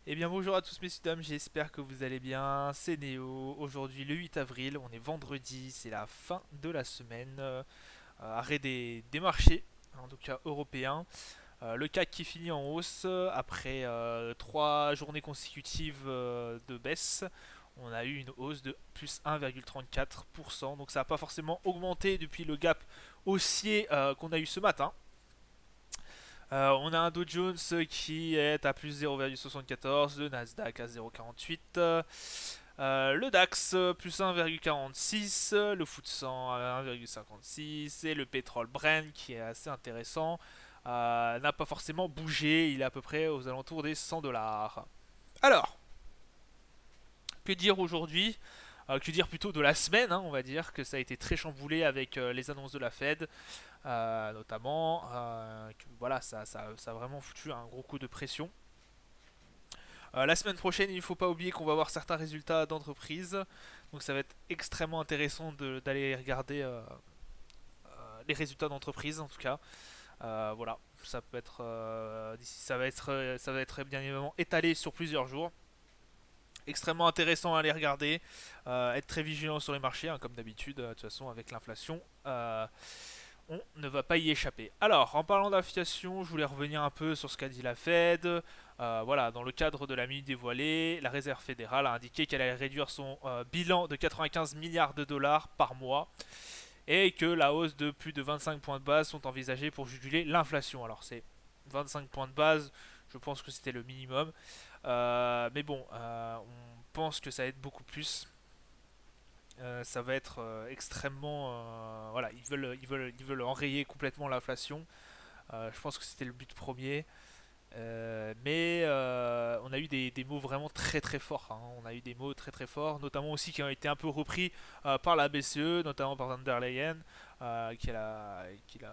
Eh bien bonjour à tous messieurs dames, j'espère que vous allez bien, c'est Néo, aujourd'hui le 8 avril, on est vendredi, c'est la fin de la semaine, arrêt des marchés, en tout cas européens. Le CAC qui finit en hausse après 3 journées consécutives de baisse. On a eu une hausse de plus 1,34%, donc ça n'a pas forcément augmenté depuis le gap haussier qu'on a eu ce matin. On a un Dow Jones qui est à plus 0,74, le Nasdaq à 0,48, le DAX plus 1,46, le FTSE 100 à 1,56 et le pétrole Brent qui est assez intéressant n'a pas forcément bougé, il est à peu près aux alentours des 100 dollars. Alors, que dire aujourd'hui? Que dire plutôt de la semaine, hein, on va dire que ça a été très chamboulé avec les annonces de la Fed, notamment. Voilà, ça a vraiment foutu un gros coup de pression. La semaine prochaine, il ne faut pas oublier qu'on va avoir certains résultats d'entreprise. Donc ça va être extrêmement intéressant d'aller regarder les résultats d'entreprise en tout cas. Voilà, ça peut être ça va être bien évidemment étalé sur plusieurs jours. Extrêmement intéressant à aller regarder, être très vigilant sur les marchés, hein, comme d'habitude. De toute façon, avec l'inflation, on ne va pas y échapper. Alors, en parlant d'inflation, je voulais revenir un peu sur ce qu'a dit la Fed. Voilà, dans le cadre de la minute dévoilée, la Réserve fédérale a indiqué qu'elle allait réduire son bilan de 95 milliards de dollars par mois et que la hausse de plus de 25 points de base sont envisagées pour juguler l'inflation. Alors, c'est 25 points de base, je pense que c'était le minimum. Mais bon, on pense que ça va être beaucoup plus. Ça va être extrêmement. Voilà, ils veulent enrayer complètement l'inflation. Je pense que c'était le but premier. Mais on a eu des mots vraiment très très forts, hein. On a eu des mots très très forts, notamment aussi qui ont été un peu repris par la BCE, notamment par van der Leyen, qui est la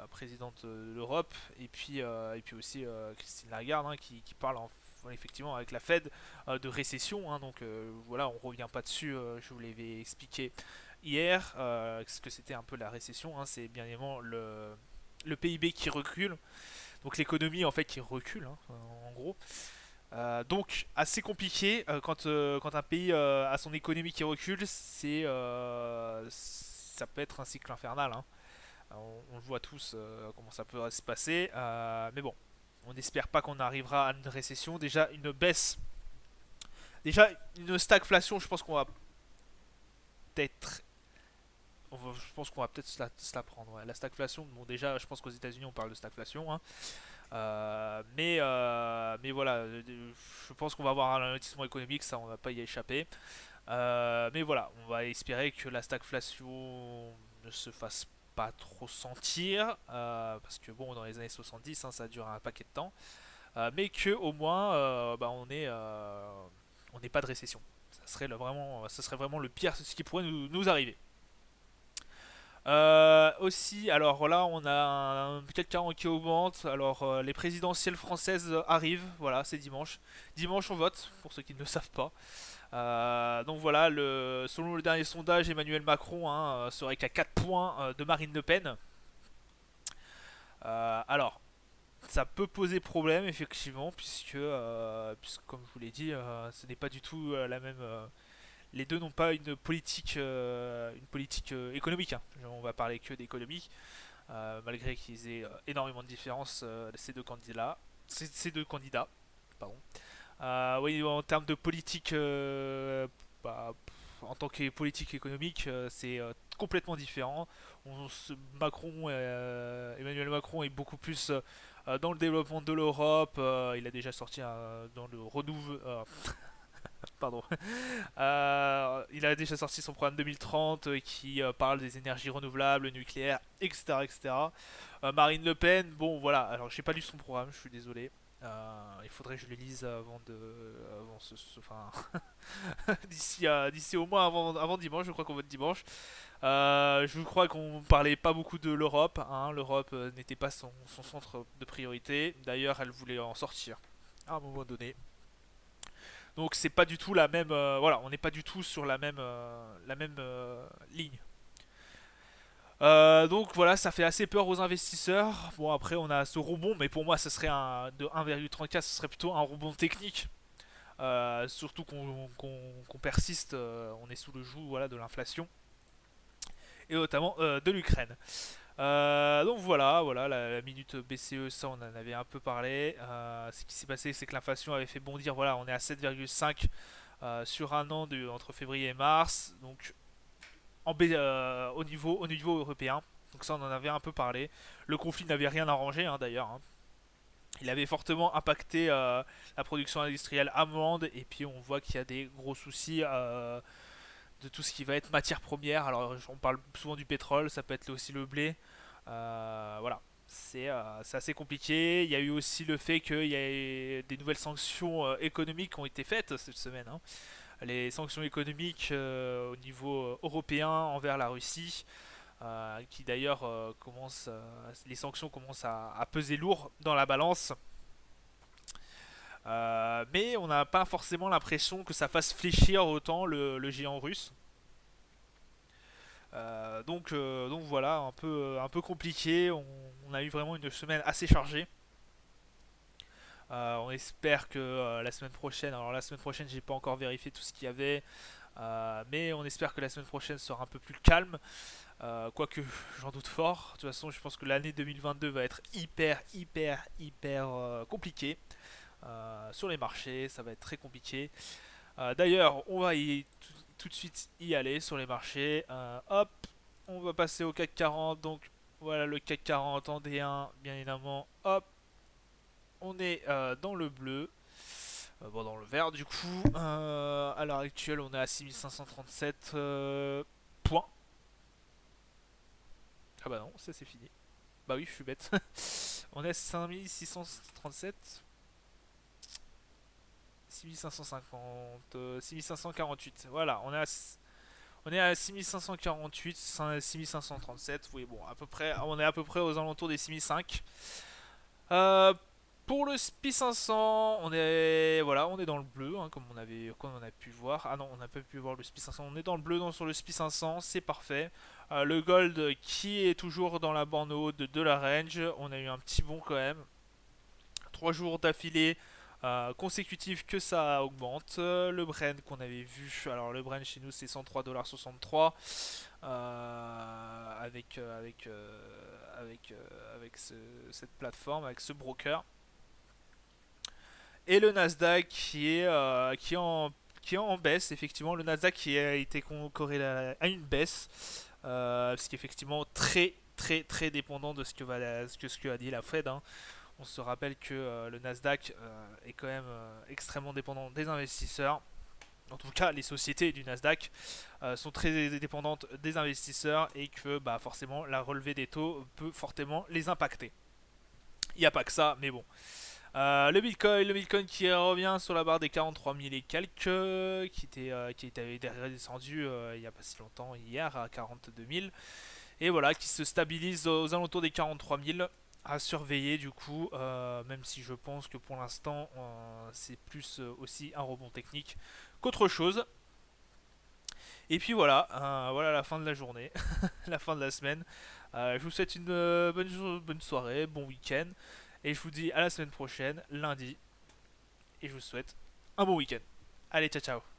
présidente de l'Europe, et puis aussi Christine Lagarde, hein, qui parle effectivement avec la Fed de récession. Hein. Donc voilà, on revient pas dessus, je vous l'avais expliqué hier, ce que c'était un peu la récession. Hein. C'est bien évidemment le PIB qui recule, donc l'économie en fait qui recule, hein, en gros. Donc assez compliqué quand un pays a son économie qui recule, ça peut être un cycle infernal. Hein. On le voit tous comment ça peut se passer, mais bon, on n'espère pas qu'on arrivera à une récession. Déjà une baisse, déjà une stagflation. Je pense qu'on va peut-être je pense qu'on va peut-être se la prendre. Ouais. La stagflation, bon déjà, je pense qu'aux États-Unis on parle de stagflation, hein. Mais voilà, je pense qu'on va avoir un ralentissement économique, ça on va pas y échapper. Mais voilà, on va espérer que la stagflation ne se fasse pas trop sentir, parce que bon, dans les années 70, hein, ça dure un paquet de temps, mais que au moins, on n'est pas de récession. Ça serait vraiment le pire, ce qui pourrait nous arriver. Aussi, alors là, on a quelqu'un qui augmente. Alors, les présidentielles françaises arrivent. Voilà, c'est dimanche. Dimanche, on vote, pour ceux qui ne le savent pas. Donc voilà, selon le dernier sondage, Emmanuel Macron, hein, serait qu'à 4 points de Marine Le Pen. Alors, ça peut poser problème, effectivement, puisque comme je vous l'ai dit, ce n'est pas du tout la même. Les deux n'ont pas une politique économique. Hein. On va parler que d'économie. Malgré qu'ils aient énormément de différences, ces deux candidats, pardon. Oui, en termes de politique, bah, en tant que politique économique, c'est complètement différent. Emmanuel Macron est beaucoup plus dans le développement de l'Europe. Il a déjà sorti dans le pardon. Il a déjà sorti son programme 2030 qui parle des énergies renouvelables, le nucléaire, etc. etc. Marine Le Pen, bon voilà, alors j'ai pas lu son programme, je suis désolé. Il faudrait que je le lise enfin, d'ici au moins avant dimanche, je crois qu'on vote dimanche. Je crois qu'on parlait pas beaucoup de l'Europe, hein. L'Europe n'était pas son centre de priorité. D'ailleurs, elle voulait en sortir à un moment donné. Donc c'est pas du tout la même. Voilà, on n'est pas du tout sur la même ligne. Donc voilà, ça fait assez peur aux investisseurs. Bon après on a ce rebond, mais pour moi ce serait de 1,34, ce serait plutôt un rebond technique. Surtout qu'on persiste, on est sous le joug voilà, de l'inflation et notamment de l'Ukraine. Donc voilà, la minute BCE, ça on en avait un peu parlé. Ce qui s'est passé, c'est que l'inflation avait fait bondir, voilà, on est à 7,5 sur un an entre février et mars, donc au niveau européen. Donc ça on en avait un peu parlé. Le conflit n'avait rien arrangé d'ailleurs, hein. Il avait fortement impacté la production industrielle allemande et puis on voit qu'il y a des gros soucis de tout ce qui va être matière première. Alors on parle souvent du pétrole, ça peut être aussi le blé. Voilà, c'est assez compliqué. Il y a eu aussi le fait qu'il y ait des nouvelles sanctions économiques qui ont été faites cette semaine, hein. Les sanctions économiques au niveau européen envers la Russie, qui d'ailleurs les sanctions commencent à peser lourd dans la balance. Mais on n'a pas forcément l'impression que ça fasse fléchir autant le géant russe. Donc voilà, un peu compliqué. On a eu vraiment une semaine assez chargée. On espère que la semaine prochaine, alors la semaine prochaine j'ai pas encore vérifié tout ce qu'il y avait, mais on espère que la semaine prochaine sera un peu plus calme, quoique j'en doute fort. De toute façon je pense que l'année 2022 va être hyper compliquée sur les marchés, ça va être très compliqué. D'ailleurs on va tout de suite y aller sur les marchés. Hop, on va passer au CAC 40, donc voilà le CAC 40 en D1, bien évidemment. Hop, on est dans le bleu, bon dans le vert du coup. À l'heure actuelle, on est à 6537 points. Ah bah non, ça c'est fini. Bah oui, je suis bête. On est à 5637, 6550, 6548. Voilà, on est à 6548, 6537. Oui, bon, à peu près, on est à peu près aux alentours des 6005. Euh, pour le SPI 500, on est dans le bleu, hein, comme on a pu voir. Ah non, on n'a pas pu voir le SPI 500. On est dans le bleu sur le SPI 500, c'est parfait. Le gold qui est toujours dans la borne haute de la range. On a eu un petit bond quand même. 3 jours d'affilée consécutifs que ça augmente. Le Brent qu'on avait vu, alors le Brent chez nous c'est 103,63 avec cette plateforme, avec ce broker. Et le Nasdaq qui est en baisse, effectivement. Le Nasdaq qui a été corrélé à une baisse, ce qui est effectivement très dépendant de ce que a dit la Fed, hein. On se rappelle que le Nasdaq est quand même extrêmement dépendant des investisseurs. En tout cas, les sociétés du Nasdaq sont très dépendantes des investisseurs et que bah, forcément la relevée des taux peut fortement les impacter. Il n'y a pas que ça, mais bon. Le Bitcoin qui revient sur la barre des 43 000 et quelques, qui était descendu il n'y a pas si longtemps, hier à 42 000, et voilà, qui se stabilise aux alentours des 43 000, à surveiller du coup, même si je pense que pour l'instant c'est plus aussi un rebond technique qu'autre chose. Et puis voilà, voilà la fin de la journée, la fin de la semaine. Je vous souhaite une bonne soirée, bon week-end. Et je vous dis à la semaine prochaine, lundi. Et je vous souhaite un bon week-end. Allez, ciao ciao.